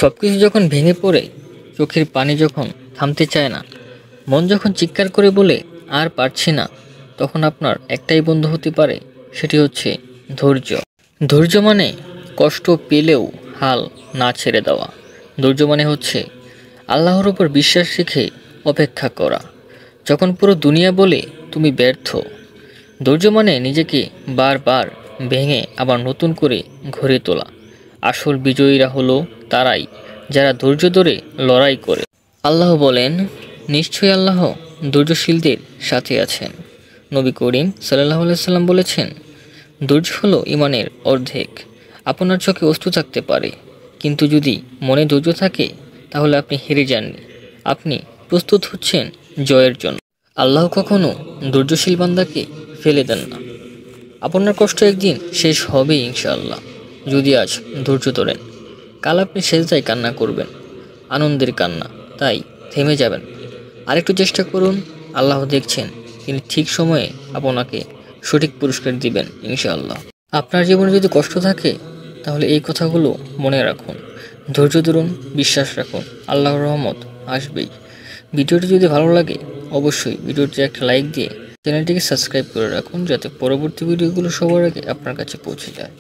সবকিছু যখন ভেঙে পড়ে, চোখের পানি যখন থামতে চায় না, মন যখন চিৎকার করে বলে আর পারছি না, তখন আপনার একটাই বন্ধু হতে পারে, সেটি হচ্ছে ধৈর্য। ধৈর্য মানে কষ্ট পেলেও হাল না ছেড়ে দেওয়া। ধৈর্য মানে হচ্ছে আল্লাহর উপর বিশ্বাস রেখে অপেক্ষা করা যখন পুরো দুনিয়া বলে তুমি ব্যর্থ। ধৈর্য মানে নিজেকে বারবার ভেঙে আবার নতুন করে ঘুরে তোলা। আসল বিজয়ীরা হলো তারাই যারা ধৈর্য ধরে লড়াই করে। আল্লাহ বলেন, নিশ্চয়ই আল্লাহ ধৈর্যশীলদের সাথে আছেন। নবী করিম সাল্লাল্লাহু আলাইহি সাল্লাম বলেছেন, ধৈর্য হলো ঈমানের অর্ধেক। আপনার চোখে অশ্রু থাকতে পারে, কিন্তু যদি মনে ধৈর্য থাকে তাহলে আপনি হেরে যাননি, আপনি প্রস্তুত হচ্ছেন জয়ের জন্য। আল্লাহ কখনো ধৈর্যশীল বান্দাকে ফেলে দেন না। আপনার কষ্ট একদিন শেষ হবেই ইনশাআল্লাহ। যদি আজ ধৈর্য ধরেন, কাল আপনি সেজদায় কান্না করবেন, আনন্দের কান্না। তাই থেমে যাবেন, আরেকটু চেষ্টা করুন। আল্লাহ দেখছেন, তিনি ঠিক সময়ে আপনাকে সঠিক পুরস্কার দিবেন ইনশাআল্লাহ। আপনার জীবনে যদি কষ্ট থাকে, তাহলে এই কথাগুলো মনে রাখুন। ধৈর্য ধরুন, বিশ্বাস রাখুন, আল্লাহর রহমত আসবেই। ভিডিওটি যদি ভালো লাগে, অবশ্যই ভিডিওটি একটা লাইক দিয়ে চ্যানেলটিকে সাবস্ক্রাইব করে রাখুন, যাতে পরবর্তী ভিডিওগুলো সবার আগে আপনার কাছে পৌঁছে যায়।